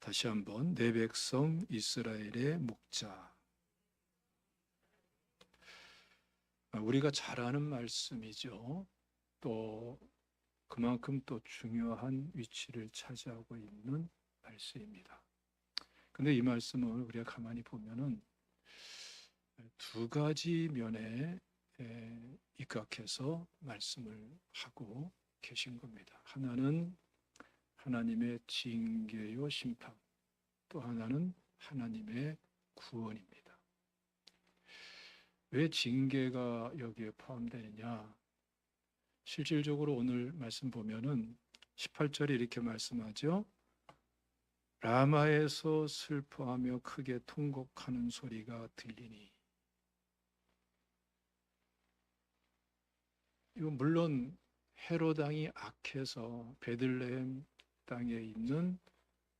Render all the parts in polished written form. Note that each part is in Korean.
다시 한번 내 백성 이스라엘의 목자. 우리가 잘 아는 말씀이죠. 또 그만큼 또 중요한 위치를 차지하고 있는 말씀입니다. 근데 이 말씀을 우리가 가만히 보면은 두 가지 면에 입각해서 말씀을 하고 계신 겁니다. 하나는 하나님의 징계요 심판, 또 하나는 하나님의 구원입니다. 왜 징계가 여기에 포함되느냐? 실질적으로 오늘 말씀 보면은 18절에 이렇게 말씀하죠. 라마에서 슬퍼하며 크게 통곡하는 소리가 들리니. 이건 물론 헤롯 왕이 악해서 베들레헴 땅에 있는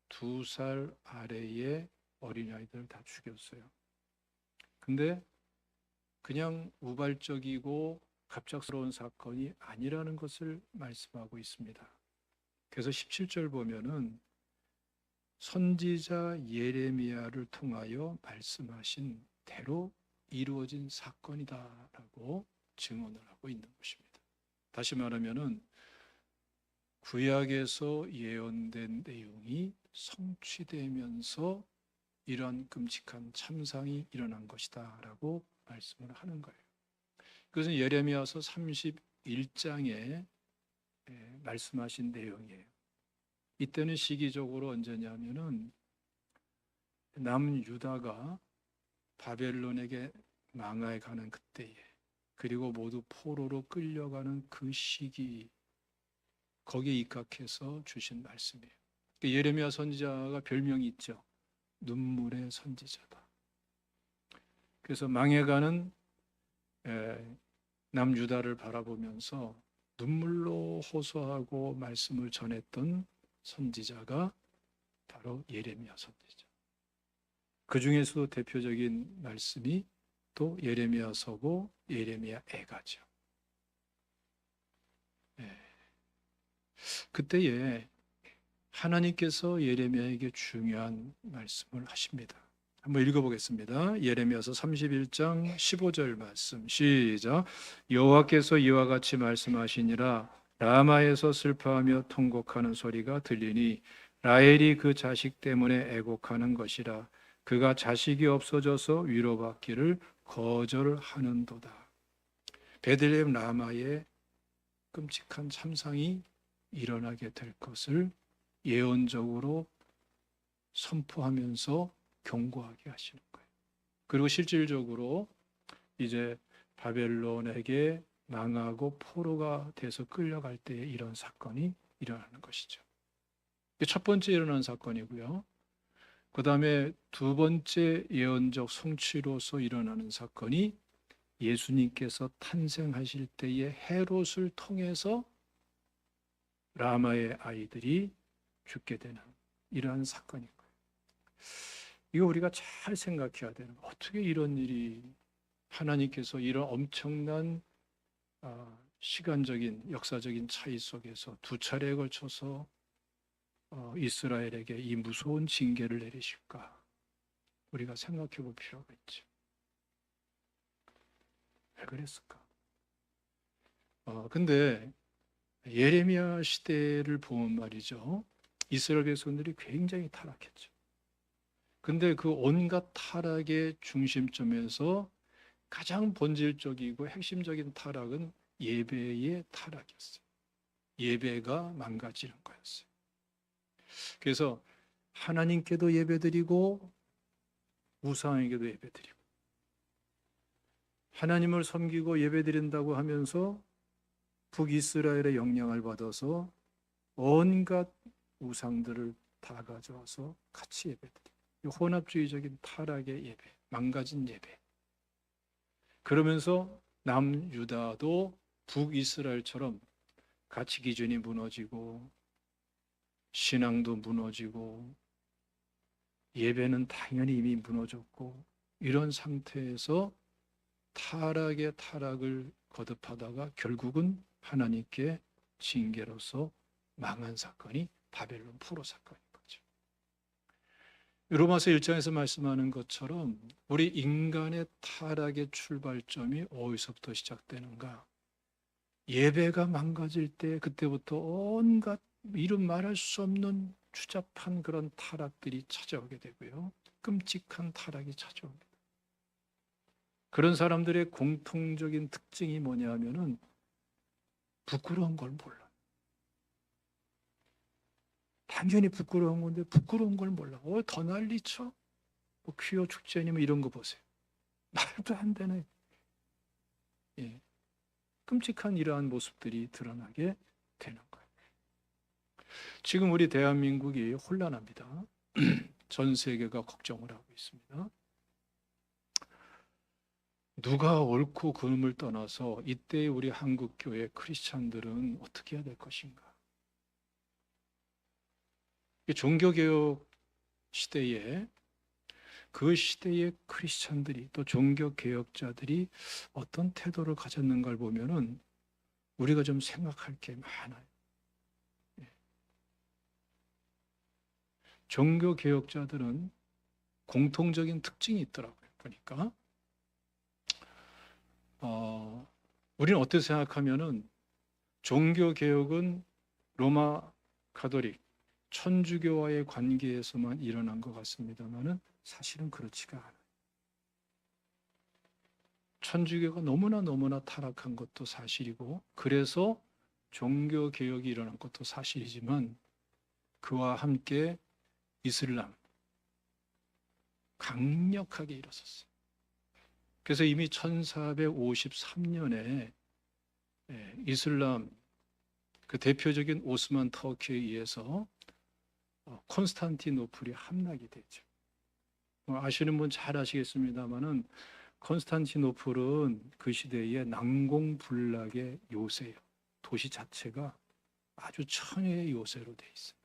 2살 아래의 어린아이들을 다 죽였어요. 근데 그냥 우발적이고 갑작스러운 사건이 아니라는 것을 말씀하고 있습니다. 그래서 17절 보면은 선지자 예레미야를 통하여 말씀하신 대로 이루어진 사건이다라고 증언을 하고 있는 것입니다. 다시 말하면은 구약에서 예언된 내용이 성취되면서 이러한 끔찍한 참상이 일어난 것이다라고 말씀을 하는 거예요. 그것은 예레미야서 31장에 말씀하신 내용이에요. 이때는 시기적으로 언제냐면은 남유다가 바벨론에게 망하에 가는 그때에, 그리고 모두 포로로 끌려가는 그 시기, 거기에 입각해서 주신 말씀이에요. 예레미야 선지자가 별명이 있죠. 눈물의 선지자다. 그래서 망해가는 남유다를 바라보면서 눈물로 호소하고 말씀을 전했던 선지자가 바로 예레미야 선지자. 그 중에서도 대표적인 말씀이 또 예레미야서고 예레미야 애가죠. 그때에 하나님께서 예레미야에게 중요한 말씀을 하십니다. 한번 읽어보겠습니다. 예레미야서 31장 15절 말씀 시작. 여호와께서 이와 같이 말씀하시니라. 라마에서 슬퍼하며 통곡하는 소리가 들리니 라헬이 그 자식 때문에 애곡하는 것이라. 그가 자식이 없어져서 위로받기를 거절하는도다. 베들레헴 라마에 끔찍한 참상이 일어나게 될 것을 예언적으로 선포하면서 경고하게 하시는 거예요. 그리고 실질적으로 이제 바벨론에게 망하고 포로가 돼서 끌려갈 때에 이런 사건이 일어나는 것이죠. 첫 번째 일어난 사건이고요. 그 다음에 두 번째 예언적 성취로서 일어나는 사건이 예수님께서 탄생하실 때의 헤롯을 통해서 라마의 아이들이 죽게 되는 이러한 사건인 거예요. 이거 우리가 잘 생각해야 되는 거예요. 어떻게 이런 일이 하나님께서 이런 엄청난 시간적인 역사적인 차이 속에서 두 차례에 걸쳐서 이스라엘에게 이 무서운 징계를 내리실까? 우리가 생각해 볼 필요가 있죠. 왜 그랬을까? 근데 예레미야 시대를 보면 말이죠. 이스라엘 백성들이 굉장히 타락했죠. 근데 그 온갖 타락의 중심점에서 가장 본질적이고 핵심적인 타락은 예배의 타락이었어요. 예배가 망가지는 거였어요. 그래서 하나님께도 예배드리고 우상에게도 예배드리고, 하나님을 섬기고 예배드린다고 하면서 북이스라엘의 영향을 받아서 온갖 우상들을 다 가져와서 같이 예배드리고, 혼합주의적인 타락의 예배, 망가진 예배. 그러면서 남유다도 북이스라엘처럼 가치 기준이 무너지고 신앙도 무너지고 예배는 당연히 이미 무너졌고, 이런 상태에서 타락의 타락을 거듭하다가 결국은 하나님께 징계로서 망한 사건이 바벨론 포로 사건인 거죠. 로마서 1장에서 말씀하는 것처럼 우리 인간의 타락의 출발점이 어디서부터 시작되는가? 예배가 망가질 때 그때부터 온갖 이름 말할 수 없는 추잡한 그런 타락들이 찾아오게 되고요. 끔찍한 타락이 찾아옵니다. 그런 사람들의 공통적인 특징이 뭐냐 하면은 부끄러운 걸 몰라. 당연히 부끄러운 건데 부끄러운 걸 몰라. 더 난리쳐? 뭐 퀴어 축제니 뭐 이런 거 보세요. 말도 안 되네. 예. 끔찍한 이러한 모습들이 드러나게 되는 거예요. 지금 우리 대한민국이 혼란합니다. 전 세계가 걱정을 하고 있습니다. 누가 옳고 그름을 떠나서 이때 우리 한국교회 크리스찬들은 어떻게 해야 될 것인가? 종교개혁 시대에 그 시대의 크리스찬들이 또 종교개혁자들이 어떤 태도를 가졌는가를 보면은 우리가 좀 생각할 게 많아요. 종교개혁자들은 공통적인 특징이 있더라고요. 보니까 우리는 어떻게 생각하면은 종교개혁은 로마 가톨릭 천주교와의 관계에서만 일어난 것 같습니다만은 사실은 그렇지가 않아요. 천주교가 너무나 타락한 것도 사실이고 그래서 종교개혁이 일어난 것도 사실이지만 그와 함께 이슬람 강력하게 일어섰어요. 그래서 이미 1453년에 이슬람 그 대표적인 오스만 터키에 의해서 콘스탄티노플이 함락이 되죠. 아시는 분 잘 아시겠습니다만은 콘스탄티노플은 그 시대의 난공불락의 요새예요. 도시 자체가 아주 천혜의 요새로 돼 있어요.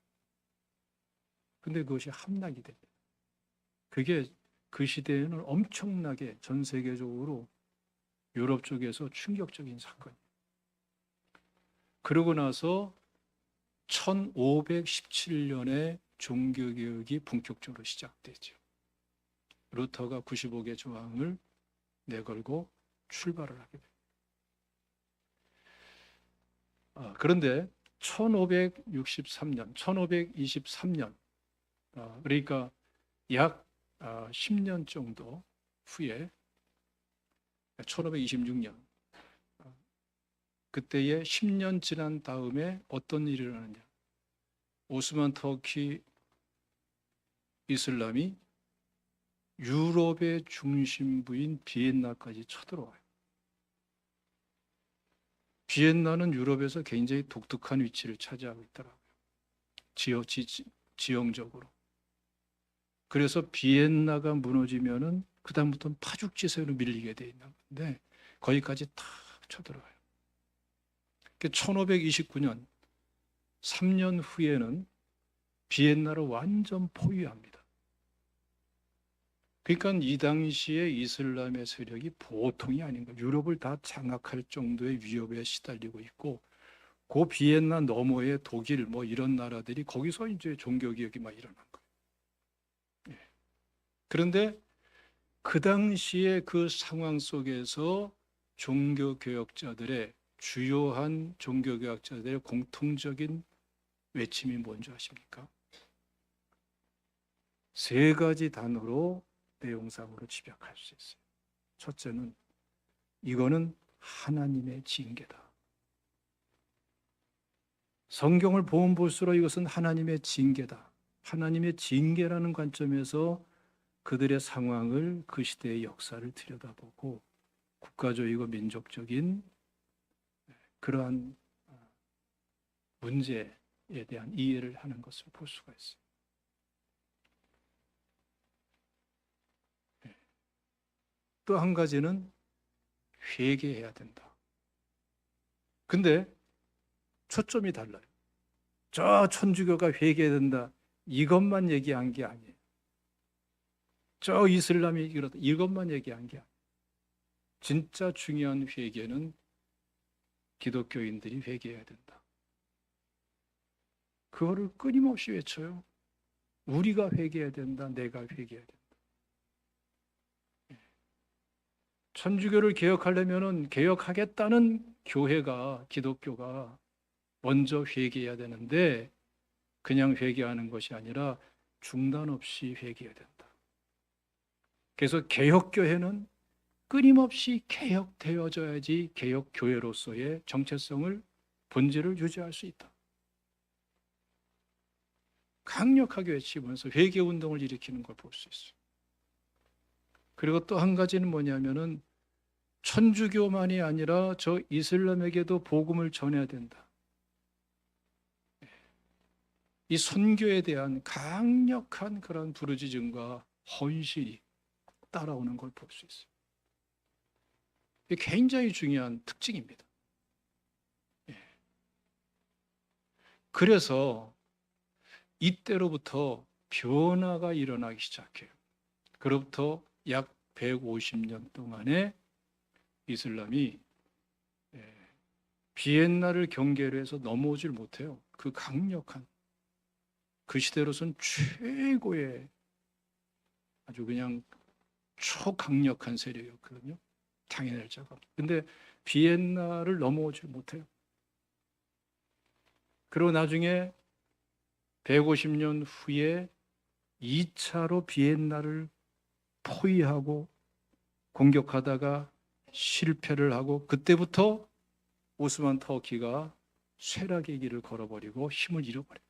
근데 그것이 함락이 됩니다. 그게 그 시대에는 엄청나게 전 세계적으로 유럽 쪽에서 충격적인 사건이에요. 그러고 나서 1517년에 종교개혁이 본격적으로 시작되죠. 루터가 95개 조항을 내걸고 출발을 하게 됩니다. 그런데 1563년, 1523년, 그러니까 약 10년 정도 후에 1526년, 그때에 10년 지난 다음에 어떤 일이 일어나냐. 오스만 터키 이슬람이 유럽의 중심부인 비엔나까지 쳐들어와요. 비엔나는 유럽에서 굉장히 독특한 위치를 차지하고 있더라고요. 지형적으로. 그래서 비엔나가 무너지면은 그다음부터는 파죽지세로 밀리게 돼 있는 건데 거기까지 다 쳐들어와요. 1529년 3년 후에는 비엔나를 완전 포위합니다. 그러니까 이 당시에 이슬람의 세력이 보통이 아닌 거예요. 유럽을 다 장악할 정도의 위협에 시달리고 있고 그 비엔나 너머에 독일 뭐 이런 나라들이 거기서 이제 종교개혁이 막 일어난 거예요. 그런데 그 당시에 그 상황 속에서 종교개혁자들의 주요한 종교개혁자들의 공통적인 외침이 뭔지 아십니까? 세 가지 단어로 내용상으로 집약할 수 있어요. 첫째는 이거는 하나님의 징계다. 성경을 보면 볼수록 이것은 하나님의 징계다. 하나님의 징계라는 관점에서 그들의 상황을 그 시대의 역사를 들여다보고 국가적이고 민족적인 그러한 문제에 대한 이해를 하는 것을 볼 수가 있어요. 또 한 가지는 회개해야 된다. 근데 초점이 달라요. 저 천주교가 회개해야 된다. 이것만 얘기한 게 아니에요. 저 이슬람이 그렇다. 이것만 얘기한 게 아니에요. 진짜 중요한 회개는 기독교인들이 회개해야 된다. 그거를 끊임없이 외쳐요. 우리가 회개해야 된다. 내가 회개해야 된다. 천주교를 개혁하려면은 개혁하겠다는 교회가, 기독교가 먼저 회개해야 되는데 그냥 회개하는 것이 아니라 중단 없이 회개해야 된다. 그래서 개혁교회는 끊임없이 개혁되어져야지 개혁교회로서의 정체성을, 본질을 유지할 수 있다. 강력하게 외치면서 회개운동을 일으키는 걸 볼 수 있어요. 그리고 또 한 가지는 뭐냐면은 천주교만이 아니라 저 이슬람에게도 복음을 전해야 된다. 이 선교에 대한 강력한 그런 부르짖음과 헌신이 따라오는 걸 볼 수 있어요. 이게 굉장히 중요한 특징입니다. 그래서 이때로부터 변화가 일어나기 시작해요. 그로부터 약 150년 동안에 이슬람이 비엔나를 경계로 해서 넘어오질 못해요. 그 강력한, 그 시대로선 최고의 아주 그냥 초강력한 세력이었거든요. 당해낼 자가. 근데 비엔나를 넘어오질 못해요. 그리고 나중에 150년 후에 2차로 비엔나를 포위하고 공격하다가 실패를 하고, 그때부터 오스만 터키가 쇠락의 길을 걸어버리고 힘을 잃어버려요.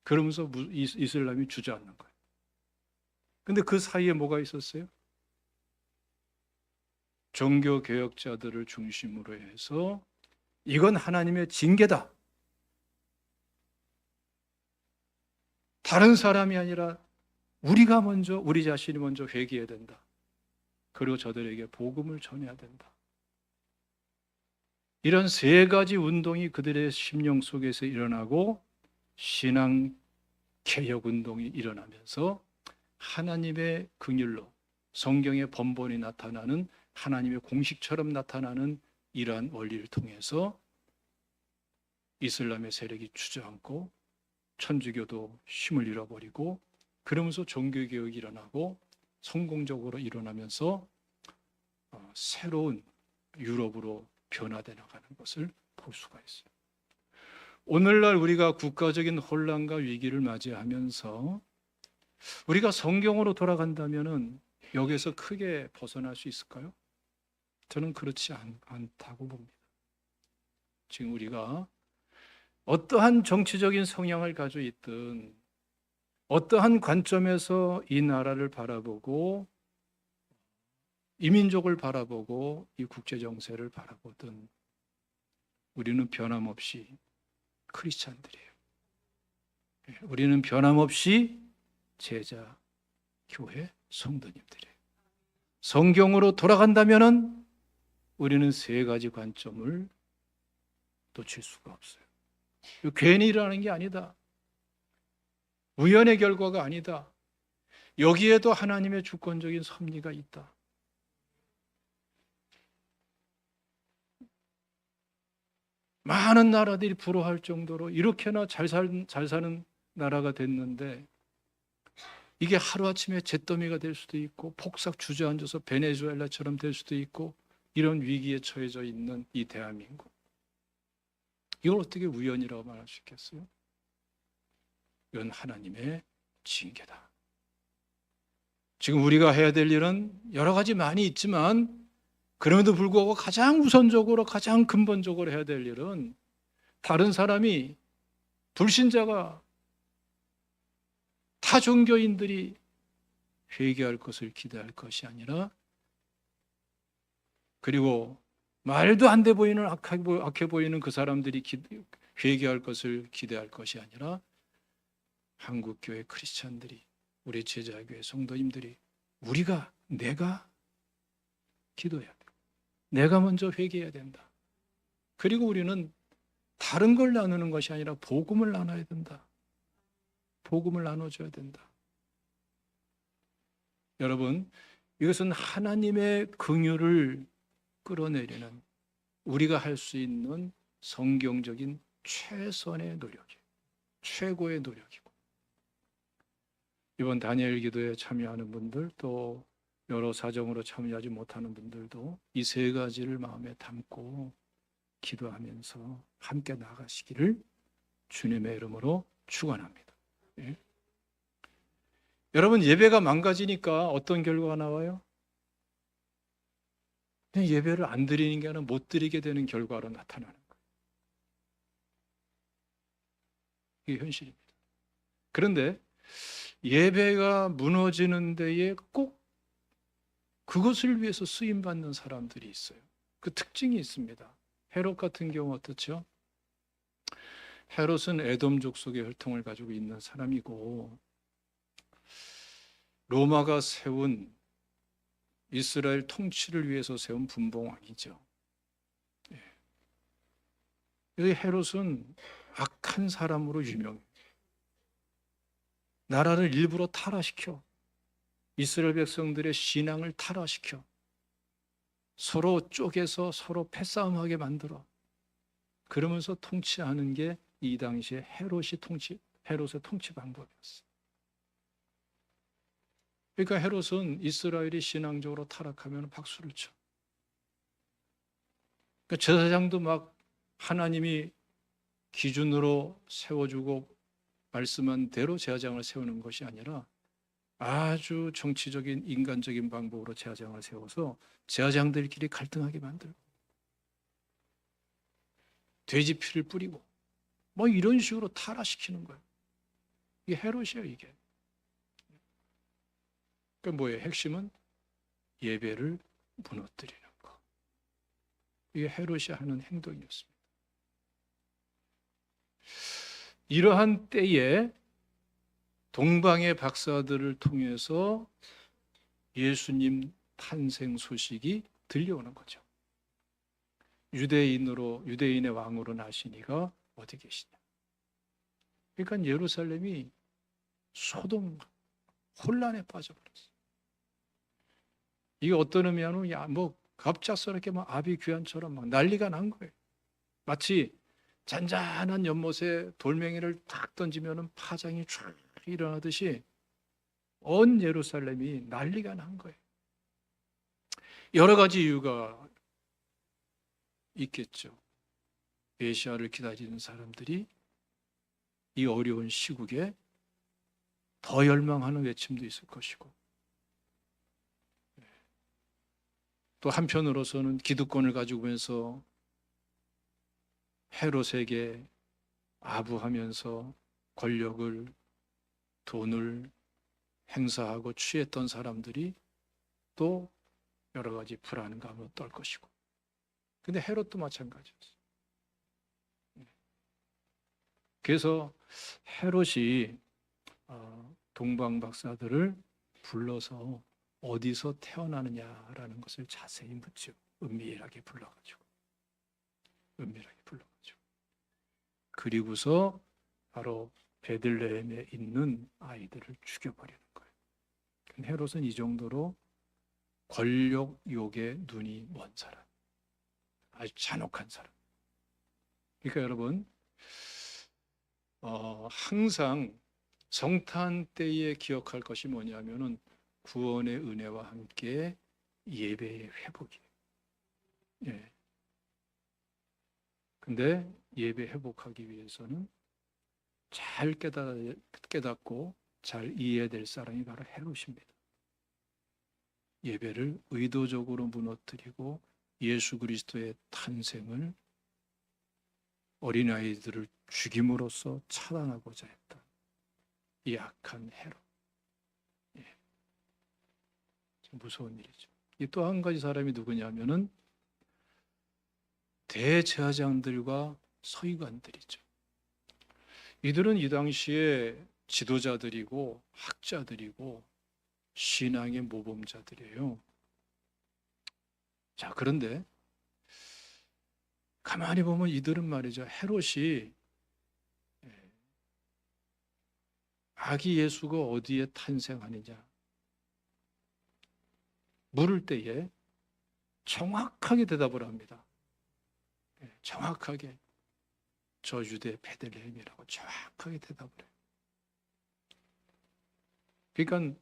그러면서 이슬람이 주저앉는 거예요. 근데 그 사이에 뭐가 있었어요? 종교개혁자들을 중심으로 해서 이건 하나님의 징계다. 다른 사람이 아니라 우리가 먼저, 우리 자신이 먼저 회개해야 된다. 그리고 저들에게 복음을 전해야 된다. 이런 세 가지 운동이 그들의 심령 속에서 일어나고 신앙 개혁 운동이 일어나면서 하나님의 긍휼로 성경의 번번이 나타나는 하나님의 공식처럼 나타나는 이러한 원리를 통해서 이슬람의 세력이 주저앉고 천주교도 힘을 잃어버리고, 그러면서 종교개혁이 일어나고 성공적으로 일어나면서 새로운 유럽으로 변화되어 나가는 것을 볼 수가 있어요. 오늘날 우리가 국가적인 혼란과 위기를 맞이하면서 우리가 성경으로 돌아간다면 여기에서 크게 벗어날 수 있을까요? 저는 그렇지 않다고 봅니다. 지금 우리가 어떠한 정치적인 성향을 가지고 있든, 어떠한 관점에서 이 나라를 바라보고 이민족을 바라보고 이 국제 정세를 바라보든 우리는 변함없이 크리스찬들이에요. 우리는 변함없이 제자, 교회, 성도님들이에요. 성경으로 돌아간다면 우리는 세 가지 관점을 놓칠 수가 없어요. 괜히 일어나는 게 아니다. 우연의 결과가 아니다. 여기에도 하나님의 주권적인 섭리가 있다. 많은 나라들이 부러워할 정도로 이렇게나 잘 사는 나라가 됐는데 이게 하루아침에 잿더미가 될 수도 있고 폭삭 주저앉아서 베네수엘라처럼 될 수도 있고, 이런 위기에 처해져 있는 이 대한민국, 이걸 어떻게 우연이라고 말할 수 있겠어요? 이건 하나님의 징계다. 지금 우리가 해야 될 일은 여러 가지 많이 있지만 그럼에도 불구하고 가장 우선적으로, 가장 근본적으로 해야 될 일은 다른 사람이, 불신자가, 타 종교인들이 회개할 것을 기대할 것이 아니라, 그리고 말도 안 돼 보이는 악해 보이는 그 사람들이 회개할 것을 기대할 것이 아니라 한국교회 크리스찬들이, 우리 제자교회 성도님들이, 내가 기도해야 돼. 내가 먼저 회개해야 된다. 그리고 우리는 다른 걸 나누는 것이 아니라 복음을 나눠야 된다. 복음을 나눠줘야 된다. 여러분, 이것은 하나님의 긍휼을 끌어내리는 우리가 할 수 있는 성경적인 최선의 노력이에요. 최고의 노력이고, 이번 다니엘 기도에 참여하는 분들, 또 여러 사정으로 참여하지 못하는 분들도 이 세 가지를 마음에 담고 기도하면서 함께 나가시기를 주님의 이름으로 축원합니다. 예. 여러분, 예배가 망가지니까 어떤 결과가 나와요? 그냥 예배를 안 드리는 게 아니라 못 드리게 되는 결과로 나타나는 거예요. 이게 현실입니다. 그런데 예배가 무너지는 데에 꼭 그것을 위해서 쓰임받는 사람들이 있어요. 그 특징이 있습니다. 헤롯 같은 경우 어떻죠? 헤롯은 에돔 족속의 혈통을 가지고 있는 사람이고, 로마가 세운 이스라엘 통치를 위해서 세운 분봉왕이죠. 이 헤롯은 악한 사람으로 유명해요. 나라를 일부러 타락시켜 이스라엘 백성들의 신앙을 타락시켜 서로 쪼개서 서로 패싸움하게 만들어 그러면서 통치하는 게 이 당시에 헤롯의 통치 방법이었어요. 그러니까 헤롯은 이스라엘이 신앙적으로 타락하면 박수를 쳐. 그러니까 제사장도 막 하나님이 기준으로 세워주고 말씀한 대로 제사장을 세우는 것이 아니라 아주 정치적인 인간적인 방법으로 제사장을 세워서 제사장들끼리 갈등하게 만들고 돼지 피를 뿌리고 뭐 이런 식으로 타락시키는 거예요. 이게 헤롯이에요, 이게. 그러니까 뭐예요? 핵심은 예배를 무너뜨리는 거. 이게 헤롯이 하는 행동이었습니다. 이러한 때에 동방의 박사들을 통해서 예수님 탄생 소식이 들려오는 거죠. 유대인의 왕으로 나시니가 어디 계시냐. 그러니까 예루살렘이 소동 혼란에 빠져버렸어요. 이게 어떤 의미냐면 뭐 갑작스럽게 막 아비규환처럼 막 난리가 난 거예요. 마치 잔잔한 연못에 돌멩이를 탁 던지면 파장이 쫙 일어나듯이 온 예루살렘이 난리가 난 거예요. 여러 가지 이유가 있겠죠. 메시아를 기다리는 사람들이 이 어려운 시국에 더 열망하는 외침도 있을 것이고, 또 한편으로서는 기득권을 가지고 면서 헤롯에게 아부하면서 권력을, 돈을 행사하고 취했던 사람들이 또 여러 가지 불안감을 떨 것이고, 근데 헤롯도 마찬가지였어요. 그래서 헤롯이 동방 박사들을 불러서 어디서 태어나느냐라는 것을 자세히 묻죠. 은밀하게 불러가지고. 그리고서 바로 베들레헴에 있는 아이들을 죽여버리는 거예요. 헤롯은 이 정도로 권력욕에 눈이 먼 사람, 아주 잔혹한 사람. 그러니까 여러분, 항상 성탄 때에 기억할 것이 뭐냐면은 구원의 은혜와 함께 예배의 회복이에요. 예. 근데 예배 회복하기 위해서는 잘 깨닫고 잘 이해해야 될 사람이 바로 헤롯입니다. 예배를 의도적으로 무너뜨리고 예수 그리스도의 탄생을 어린아이들을 죽임으로써 차단하고자 했다. 이 악한 헤롯. 예. 무서운 일이죠. 이 또 한 가지 사람이 누구냐면은 대제사장들과 서기관들이죠. 이들은 이 당시에 지도자들이고 학자들이고 신앙의 모범자들이에요. 자, 그런데 가만히 보면 이들은 말이죠, 헤롯이 아기 예수가 어디에 탄생하느냐 물을 때에 정확하게 대답을 합니다. 정확하게 저 유대 베들레헴이라고 정확하게 대답을 해요. 그러니까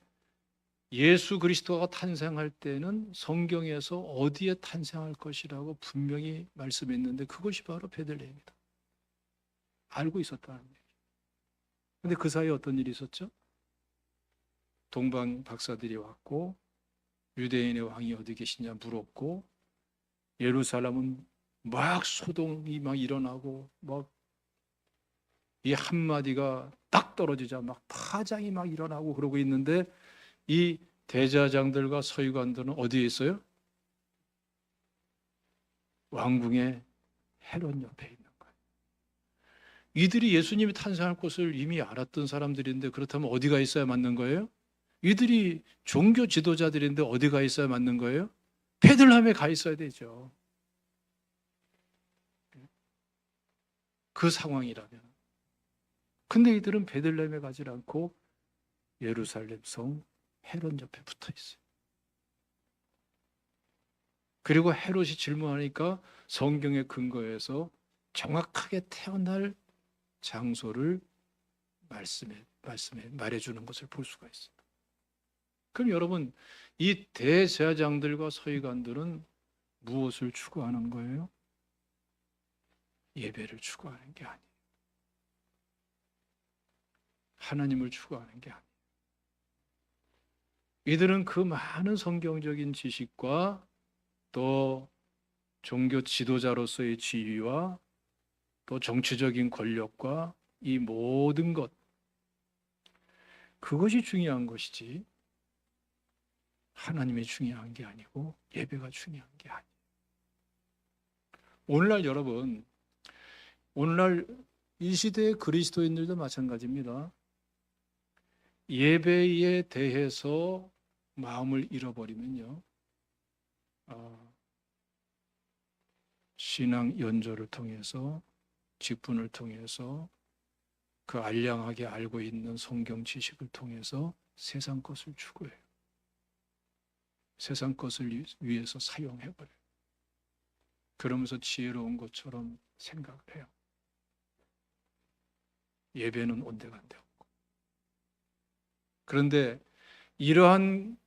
예수 그리스도가 탄생할 때는 성경에서 어디에 탄생할 것이라고 분명히 말씀했는데 그것이 바로 베들레헴이다. 알고 있었다는 얘기예요. 근데 그 사이에 어떤 일이 있었죠? 동방 박사들이 왔고 유대인의 왕이 어디 계시냐 물었고 예루살렘은 막 소동이 막 일어나고 막 이 한마디가 딱 떨어지자 막 파장이 막 일어나고 그러고 있는데 이 대제사장들과 서기관들은 어디에 있어요? 왕궁의 헤롯 옆에 있는 거예요. 이들이 예수님이 탄생할 것을 이미 알았던 사람들인데 그렇다면 어디가 있어야 맞는 거예요? 이들이 종교 지도자들인데 어디가 있어야 맞는 거예요? 베들레헴에 가 있어야 되죠. 그 상황이라면. 근데 이들은 베들레헴에 가지 않고 예루살렘 성 헤롯 옆에 붙어 있어요. 그리고 헤롯이 질문하니까 성경의 근거에서 정확하게 태어날 장소를 말씀에 말해주는 것을 볼 수가 있어요. 그럼 여러분, 이 대제사장들과 서기관들은 무엇을 추구하는 거예요? 예배를 추구하는 게 아니에요. 하나님을 추구하는 게 아니에요. 이들은 그 많은 성경적인 지식과 또 종교 지도자로서의 지위와 또 정치적인 권력과 이 모든 것, 그것이 중요한 것이지 하나님이 중요한 게 아니고 예배가 중요한 게 아니에요. 오늘날 여러분, 오늘날 이 시대의 그리스도인들도 마찬가지입니다. 예배에 대해서 마음을 잃어버리면요, 신앙 연조를 통해서 직분을 통해서 그 알량하게 알고 있는 성경 지식을 통해서 세상 것을 추구해요. 세상 것을 위해서 사용해버려요. 그러면서 지혜로운 것처럼 생각을 해요. 예배는 온데간데 없고. 그런데 이러한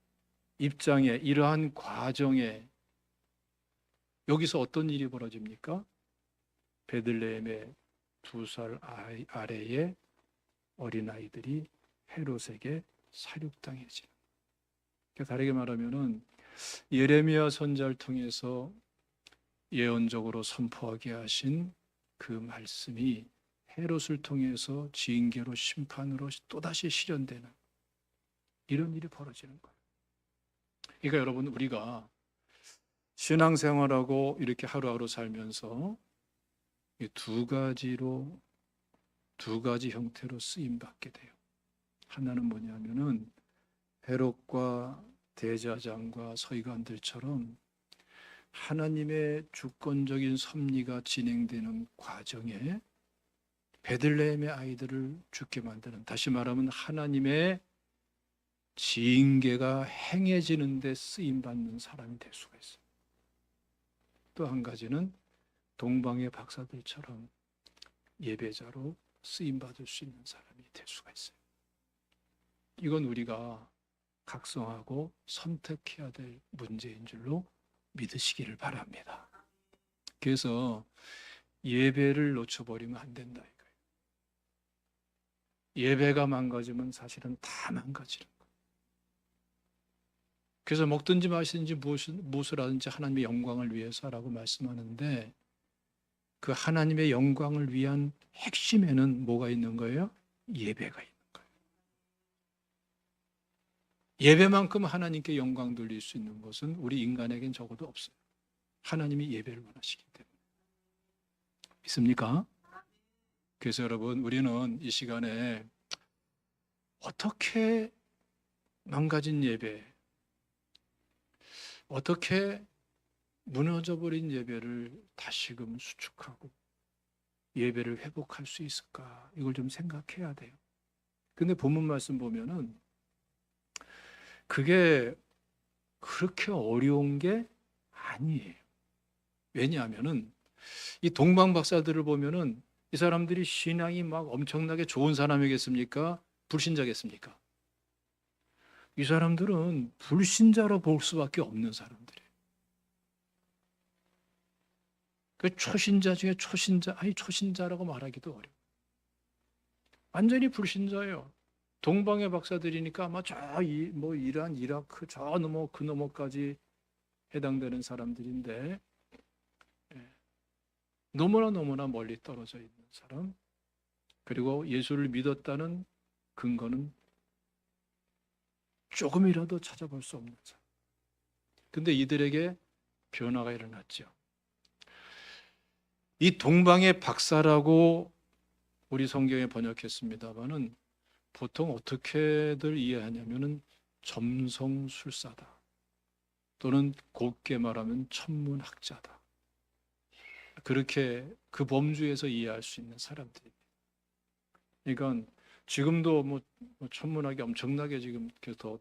입장에, 이러한 과정에 여기서 어떤 일이 벌어집니까? 베들레헴의 2살 아래의 어린아이들이 헤롯에게 살육당해지는. 그러니까 다르게 말하면은 예레미야 선지자를 통해서 예언적으로 선포하게 하신 그 말씀이 헤롯을 통해서 징계로 심판으로 또다시 실현되는 이런 일이 벌어지는 거예요. 그러니까 여러분, 우리가 신앙생활하고 이렇게 하루하루 살면서 이 두 가지 형태로 쓰임 받게 돼요. 하나는 뭐냐면은 헤롯과 대제사장과 서기관들처럼 하나님의 주권적인 섭리가 진행되는 과정에 베들레헴의 아이들을 죽게 만드는, 다시 말하면 하나님의 징계가 행해지는 데 쓰임 받는 사람이 될 수가 있어요. 또 한 가지는 동방의 박사들처럼 예배자로 쓰임 받을 수 있는 사람이 될 수가 있어요. 이건 우리가 각성하고 선택해야 될 문제인 줄로 믿으시기를 바랍니다. 그래서 예배를 놓쳐버리면 안 된다 이거예요. 예배가 망가지면 사실은 다 망가지는 거예요. 그래서 먹든지 마시든지 무엇을 하든지 하나님의 영광을 위해서라고 말씀하는데, 그 하나님의 영광을 위한 핵심에는 뭐가 있는 거예요? 예배가 있는 거예요. 예배만큼 하나님께 영광 돌릴 수 있는 것은 우리 인간에겐 적어도 없어요. 하나님이 예배를 원하시기 때문에. 믿습니까? 그래서 여러분, 우리는 이 시간에 어떻게 망가진 예배, 어떻게 무너져버린 예배를 다시금 수축하고 예배를 회복할 수 있을까? 이걸 좀 생각해야 돼요. 근데 본문 말씀 보면은 그게 그렇게 어려운 게 아니에요. 왜냐하면은 이 동방 박사들을 보면은 이 사람들이 신앙이 막 엄청나게 좋은 사람이겠습니까? 불신자겠습니까? 이 사람들은 불신자로 볼 수밖에 없는 사람들이에요. 그 초신자 중에 초신자, 아니 초신자라고 말하기도 어려워요. 완전히 불신자예요. 동방의 박사들이니까 아마 뭐 이란, 이라크, 저 너머 그 너머까지 해당되는 사람들인데, 너무나 멀리 떨어져 있는 사람, 그리고 예수를 믿었다는 근거는 조금이라도 찾아볼 수 없는 사람. 근데 이들에게 변화가 일어났죠. 이 동방의 박사라고 우리 성경에 번역했습니다마는 보통 어떻게들 이해하냐면은 점성술사다, 또는 곱게 말하면 천문학자다, 그렇게 그 범주에서 이해할 수 있는 사람들입니다. 그러니까 지금도 뭐 천문학이 엄청나게 지금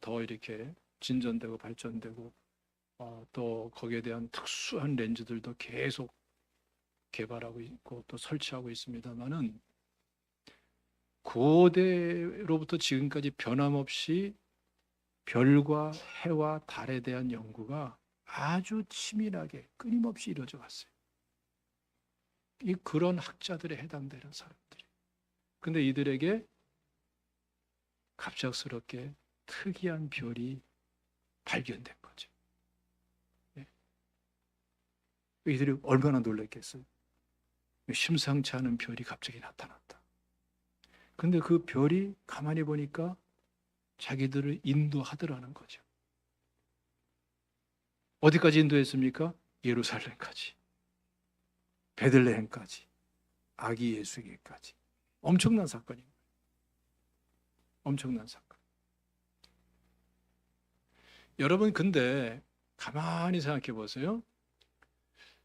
더 이렇게 진전되고 발전되고, 또 거기에 대한 특수한 렌즈들도 계속 개발하고 있고 또 설치하고 있습니다만은, 고대로부터 지금까지 변함없이 별과 해와 달에 대한 연구가 아주 치밀하게 끊임없이 이루어져 왔어요. 그런 학자들에 해당되는 사람들이. 근데 이들에게 갑작스럽게 특이한 별이 발견된 거죠. 이들이 얼마나 놀랐겠어요. 심상치 않은 별이 갑자기 나타났다. 근데 그 별이 가만히 보니까 자기들을 인도하더라는 거죠. 어디까지 인도했습니까? 예루살렘까지, 베들레헴까지, 아기 예수에게까지. 엄청난 사건입니다. 엄청난 사건. 여러분, 근데 가만히 생각해 보세요.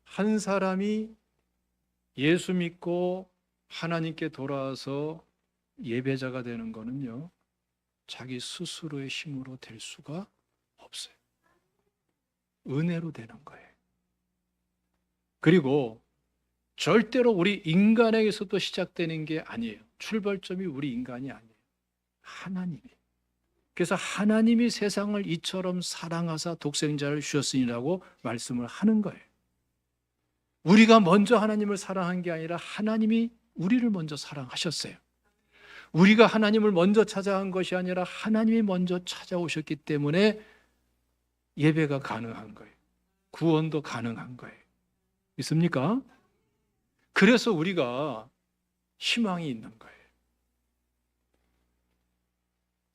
한 사람이 예수 믿고 하나님께 돌아와서 예배자가 되는 거는요, 자기 스스로의 힘으로 될 수가 없어요. 은혜로 되는 거예요. 그리고 절대로 우리 인간에게서도 시작되는 게 아니에요. 출발점이 우리 인간이 아니에요. 하나님이. 그래서 하나님이 세상을 이처럼 사랑하사 독생자를 주셨으니라고 말씀을 하는 거예요. 우리가 먼저 하나님을 사랑한 게 아니라 하나님이 우리를 먼저 사랑하셨어요. 우리가 하나님을 먼저 찾아간 것이 아니라 하나님이 먼저 찾아오셨기 때문에 예배가 가능한 거예요. 구원도 가능한 거예요. 믿습니까? 그래서 우리가 희망이 있는 거예요.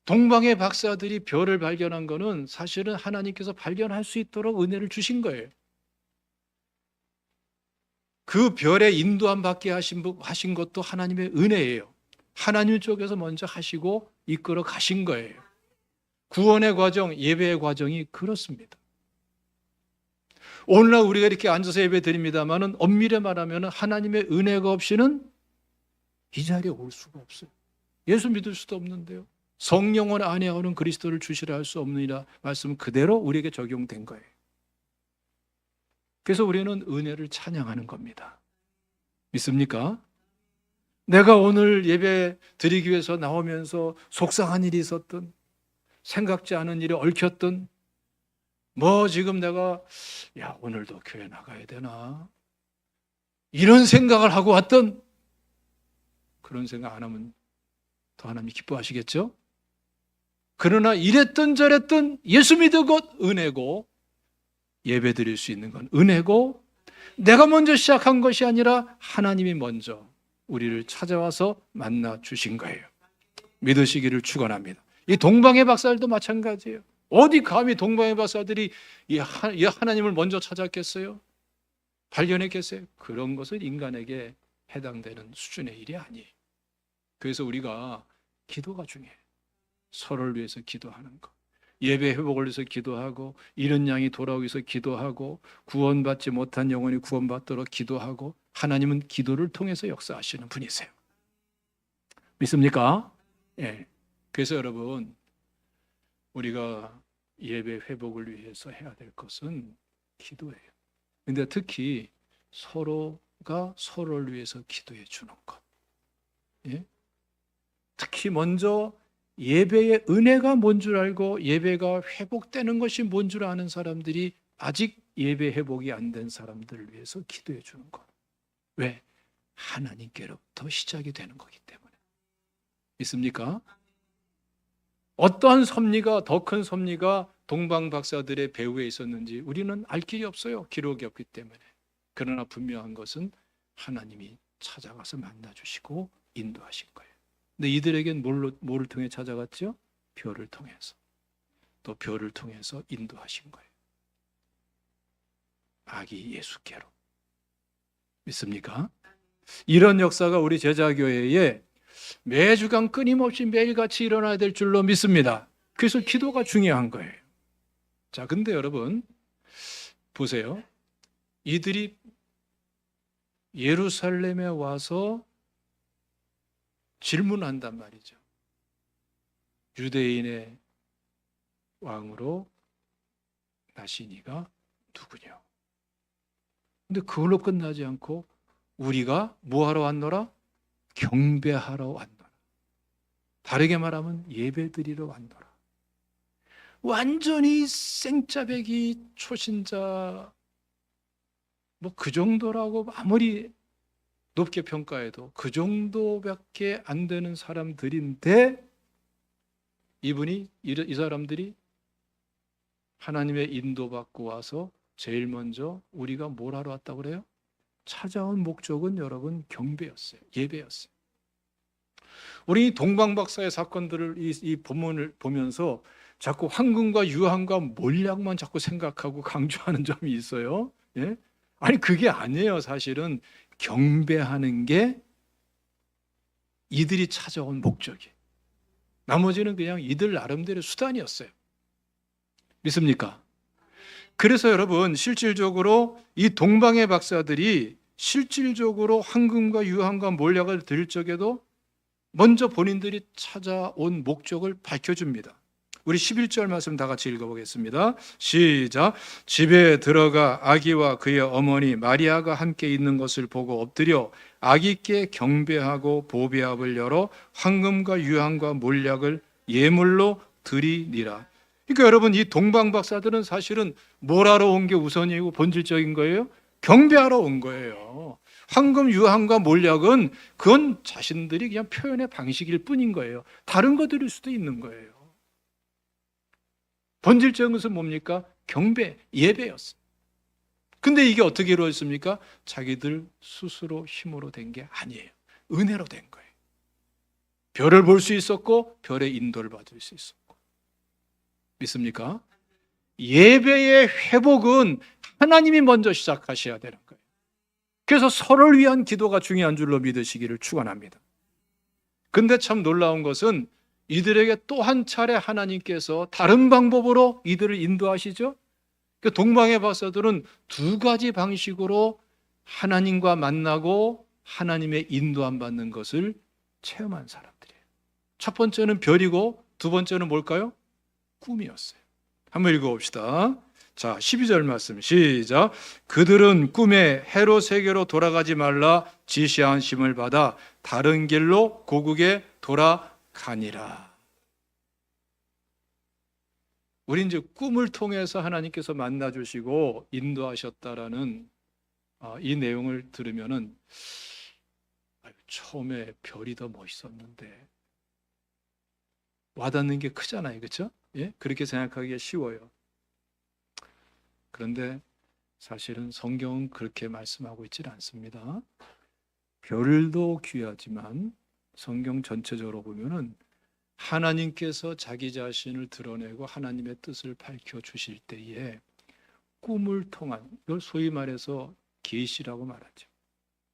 동방의 박사들이 별을 발견한 것은 사실은 하나님께서 발견할 수 있도록 은혜를 주신 거예요. 그 별에 인도함 받게 하신 것도 하나님의 은혜예요. 하나님 쪽에서 먼저 하시고 이끌어 가신 거예요. 구원의 과정, 예배의 과정이 그렇습니다. 오늘날 우리가 이렇게 앉아서 예배 드립니다마는 엄밀히 말하면 하나님의 은혜가 없이는 이 자리에 올 수가 없어요. 예수 믿을 수도 없는데요. 성령은 안에오는 그리스도를 주시라 할 수 없느니라 말씀 그대로 우리에게 적용된 거예요. 그래서 우리는 은혜를 찬양하는 겁니다. 믿습니까? 내가 오늘 예배 드리기 위해서 나오면서 속상한 일이 있었든 생각지 않은 일이 얽혔든 뭐 지금 내가 오늘도 교회 나가야 되나 이런 생각을 하고 왔던, 그런 생각 안 하면 더 하나님이 기뻐하시겠죠? 그러나 이랬던 저랬던 예수 믿은 것 은혜고, 예배 드릴 수 있는 건 은혜고, 내가 먼저 시작한 것이 아니라 하나님이 먼저 우리를 찾아와서 만나 주신 거예요. 믿으시기를 축원합니다. 이 동방의 박사들도 마찬가지예요. 어디 감히 동방의 박사들이 이 하나님을 먼저 찾았겠어요? 발견했겠어요? 그런 것은 인간에게 해당되는 수준의 일이 아니에요. 그래서 우리가 기도가 중요해요. 서로를 위해서 기도하는 것, 예배 회복을 위해서 기도하고, 잃은 양이 돌아오기 위해서 기도하고, 구원받지 못한 영혼이 구원받도록 기도하고, 하나님은 기도를 통해서 역사하시는 분이세요. 믿습니까? 예. 그래서 여러분, 우리가 예배 회복을 위해서 해야 될 것은 기도예요. 근데 특히 서로가 서로를 위해서 기도해 주는 것. 예? 특히 먼저 예배의 은혜가 뭔 줄 알고 예배가 회복되는 것이 뭔 줄 아는 사람들이 아직 예배 회복이 안 된 사람들을 위해서 기도해 주는 것. 왜? 하나님께로부터 시작이 되는 거기 때문에. 믿습니까? 어떠한 섭리가, 더 큰 섭리가 동방 박사들의 배후에 있었는지 우리는 알 길이 없어요. 기록이 없기 때문에. 그러나 분명한 것은 하나님이 찾아가서 만나주시고 인도하신 거예요. 근데 이들에겐 뭐를 통해 찾아갔죠? 별을 통해서. 또 별을 통해서 인도하신 거예요. 아기 예수께로. 믿습니까? 이런 역사가 우리 제자교회에 매주간 끊임없이 매일같이 일어나야 될 줄로 믿습니다. 그래서 기도가 중요한 거예요. 자, 근데 여러분 보세요. 이들이 예루살렘에 와서 질문한단 말이죠. 유대인의 왕으로 나시니가 누구냐? 근데 그걸로 끝나지 않고 우리가 뭐하러 왔노라? 경배하러 왔노라. 다르게 말하면 예배드리러 왔노라. 완전히 생짜배기 초신자 뭐 그 정도라고 아무리 높게 평가해도 그 정도밖에 안 되는 사람들인데 이 사람들이 하나님의 인도받고 와서 제일 먼저 우리가 뭘 하러 왔다고 그래요? 찾아온 목적은 여러분 경배였어요. 예배였어요. 우리 동방박사의 사건들을 이 본문을 보면서 자꾸 황금과 유황과 몰약만 자꾸 생각하고 강조하는 점이 있어요. 예? 아니 그게 아니에요. 사실은 경배하는 게 이들이 찾아온 목적이에요. 나머지는 그냥 이들 나름대로 수단이었어요. 믿습니까? 그래서 여러분 실질적으로 이 동방의 박사들이 실질적으로 황금과 유황과 몰약을 드릴 적에도 먼저 본인들이 찾아온 목적을 밝혀줍니다. 우리 11절 말씀 다 같이 읽어보겠습니다. 시작. 집에 들어가 아기와 그의 어머니 마리아가 함께 있는 것을 보고 엎드려 아기께 경배하고 보배압을 열어 황금과 유황과 몰약을 예물로 드리니라. 그러니까 여러분 이 동방 박사들은 사실은 뭘 하러 온 게 우선이고 본질적인 거예요? 경배하러 온 거예요. 황금, 유황과 몰약은 그건 자신들이 그냥 표현의 방식일 뿐인 거예요. 다른 것들일 수도 있는 거예요. 본질적인 것은 뭡니까? 경배, 예배였어요. 근데 이게 어떻게 이루어졌습니까? 자기들 스스로 힘으로 된 게 아니에요. 은혜로 된 거예요. 별을 볼 수 있었고 별의 인도를 받을 수 있었고. 믿습니까? 예배의 회복은 하나님이 먼저 시작하셔야 되는 거예요. 그래서 서로를 위한 기도가 중요한 줄로 믿으시기를 축원합니다. 근데 참 놀라운 것은 이들에게 또 한 차례 하나님께서 다른 방법으로 이들을 인도하시죠. 동방의 박사들은 두 가지 방식으로 하나님과 만나고 하나님의 인도함 받는 것을 체험한 사람들이에요. 첫 번째는 별이고 두 번째는 뭘까요? 꿈이었어요. 한번 읽어봅시다. 자, 12절 말씀 시작. 그들은 꿈에 헤롯에게로 돌아가지 말라 지시하심을 받아 다른 길로 고국에 돌아가니라. 우리 이제 꿈을 통해서 하나님께서 만나주시고 인도하셨다라는 이 내용을 들으면은 처음에 별이 더 멋있었는데 와닿는 게 크잖아요, 그렇죠? 예? 그렇게 생각하기가 쉬워요. 그런데 사실은 성경은 그렇게 말씀하고 있지는 않습니다. 별도 귀하지만 성경 전체적으로 보면은 하나님께서 자기 자신을 드러내고 하나님의 뜻을 밝혀주실 때에 꿈을 통한, 이걸 소위 말해서 계시라고 말하죠.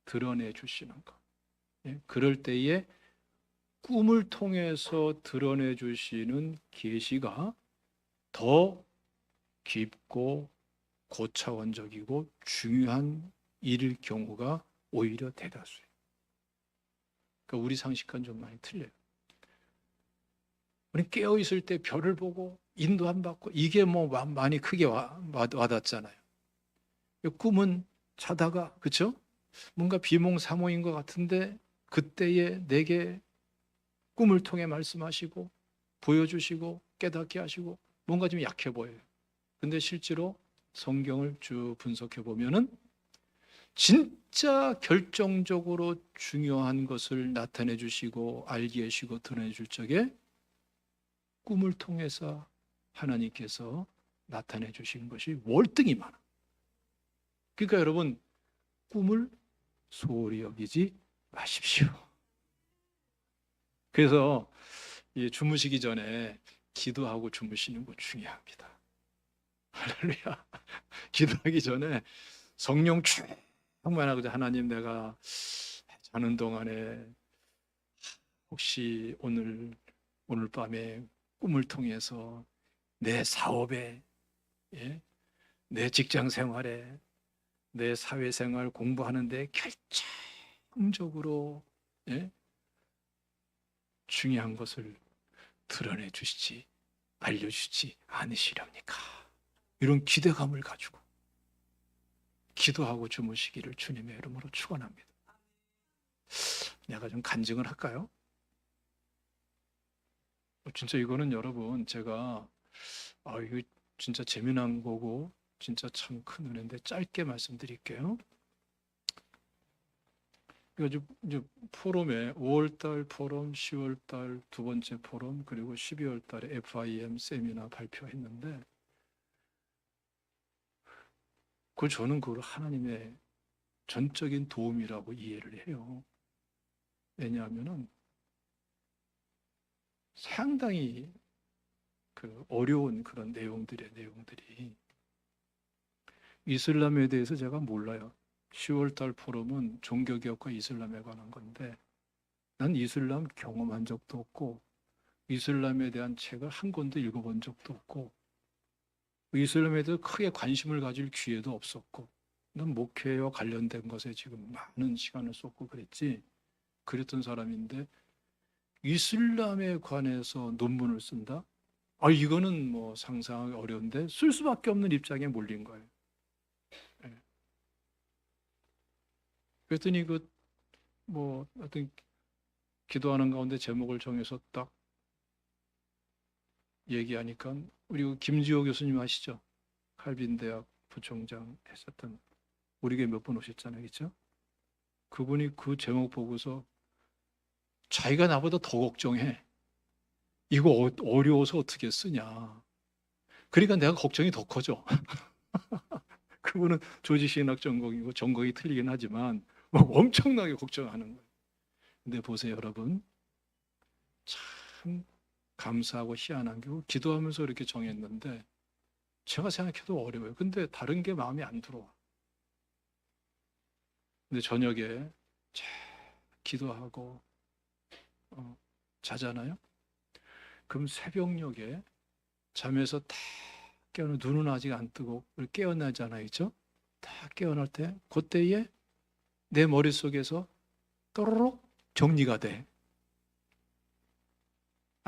드러내 주시는 것. 예? 그럴 때에 꿈을 통해서 드러내 주시는 계시가 더 깊고 고차원적이고 중요한 일일 경우가 오히려 대다수예요. 그러니까 우리 상식과는 좀 많이 틀려요. 우리 깨어 있을 때 별을 보고 인도함 받고 이게 뭐 많이 크게 와닿잖아요. 꿈은 자다가 그렇죠? 뭔가 비몽사몽인 것 같은데 그때에 내게 꿈을 통해 말씀하시고 보여주시고 깨닫게 하시고 뭔가 좀 약해 보여요. 근데 실제로 성경을 쭉 분석해 보면은 진짜 결정적으로 중요한 것을 나타내 주시고 알게 하시고 드러내 줄 적에 꿈을 통해서 하나님께서 나타내 주신 것이 월등히 많아. 그러니까 여러분, 꿈을 소홀히 여기지 마십시오. 그래서 주무시기 전에 기도하고 주무시는 거 중요합니다. 할렐루야. 기도하기 전에 성령 충만하고, 하나님, 내가 자는 동안에 혹시 오늘 밤에 꿈을 통해서 내 사업에, 내 직장 생활에, 내 사회생활 공부하는데 결정적으로 중요한 것을 드러내 주시지, 알려주지 않으시렵니까? 이런 기대감을 가지고 기도하고 주무시기를 주님의 이름으로 축원합니다. 내가 좀 간증을 할까요? 진짜 이거는 여러분, 제가 이거 진짜 재미난 거고 진짜 참 큰 은혜인데 짧게 말씀드릴게요. 이제 포럼에 5월달 포럼, 10월달 두 번째 포럼, 그리고 12월달에 FIM 세미나 발표했는데, 저는 그걸 하나님의 전적인 도움이라고 이해를 해요. 왜냐하면은 상당히 어려운 그런 내용들이 이슬람에 대해서 제가 몰라요. 10월달 포럼은 종교개혁과 이슬람에 관한 건데, 난 이슬람 경험한 적도 없고 이슬람에 대한 책을 한 권도 읽어본 적도 없고 이슬람에 대해서 크게 관심을 가질 기회도 없었고, 난 목회와 관련된 것에 지금 많은 시간을 쏟고 그랬던 사람인데, 이슬람에 관해서 논문을 쓴다? 이거는 뭐 상상하기 어려운데 쓸 수밖에 없는 입장에 몰린 거예요. 그랬더니 어떤 기도하는 가운데 제목을 정해서 딱 얘기하니까, 우리 김지호 교수님 아시죠? 칼빈대학 부총장 했었던, 우리 교회 몇 번 오셨잖아요, 그렇죠? 그분이 그 제목 보고서 자기가 나보다 더 걱정해. 이거 어려워서 어떻게 쓰냐. 그러니까 내가 걱정이 더 커져. 그분은 조지신학 전공이고 전공이 틀리긴 하지만 막 엄청나게 걱정하는 거예요. 근데 보세요, 여러분, 참 감사하고 희한한 게, 기도하면서 이렇게 정했는데 제가 생각해도 어려워요. 근데 다른 게 마음에 안 들어와. 근데 저녁에 기도하고 자잖아요. 그럼 새벽녘에 잠에서 딱 깨어나, 눈은 아직 안 뜨고 깨어나잖아요, 그렇죠? 딱 깨어날 때, 그때에 내 머릿속에서 또르륵 정리가 돼.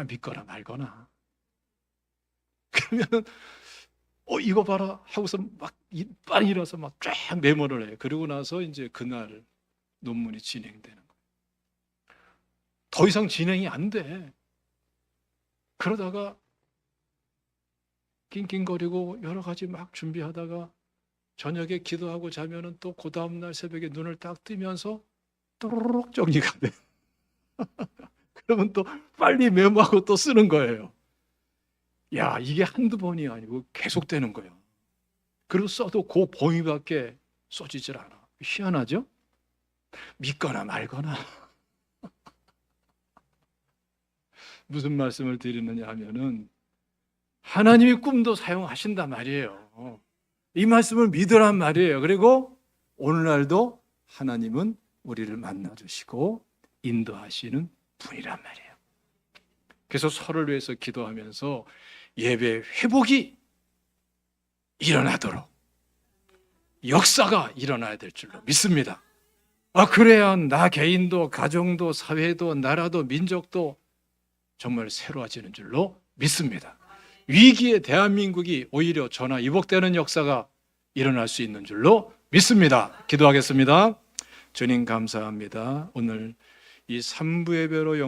믿거나 말거나. 그러면 이거 봐라 하고서 막 빨리 일어나서 막 쫙 메모를 해요. 그러고 나서 이제 그날 논문이 진행되는 거예요. 더 이상 진행이 안 돼. 그러다가 낑낑거리고 여러 가지 막 준비하다가 저녁에 기도하고 자면은 또 그 다음날 새벽에 눈을 딱 뜨면서 또르륵 정리가 돼. 그러면 또 빨리 메모하고 또 쓰는 거예요. 야, 이게 한두 번이 아니고 계속되는 거예요. 그리고 써도 그 범위밖에 써지질 않아. 희한하죠? 믿거나 말거나. 무슨 말씀을 드리느냐 하면은, 하나님이 꿈도 사용하신단 말이에요. 이 말씀을 믿으란 말이에요. 그리고 오늘날도 하나님은 우리를 만나주시고 인도하시는 분이란 말이에요. 그래서 서로를 위해서 기도하면서 예배 회복이 일어나도록 역사가 일어나야 될 줄로 믿습니다. 그래야 나 개인도 가정도 사회도 나라도 민족도 정말 새로워지는 줄로 믿습니다. 위기의 대한민국이 오히려 전화 위복되는 역사가 일어날 수 있는 줄로 믿습니다. 기도하겠습니다. 주님 감사합니다. 오늘 이 3부 예배로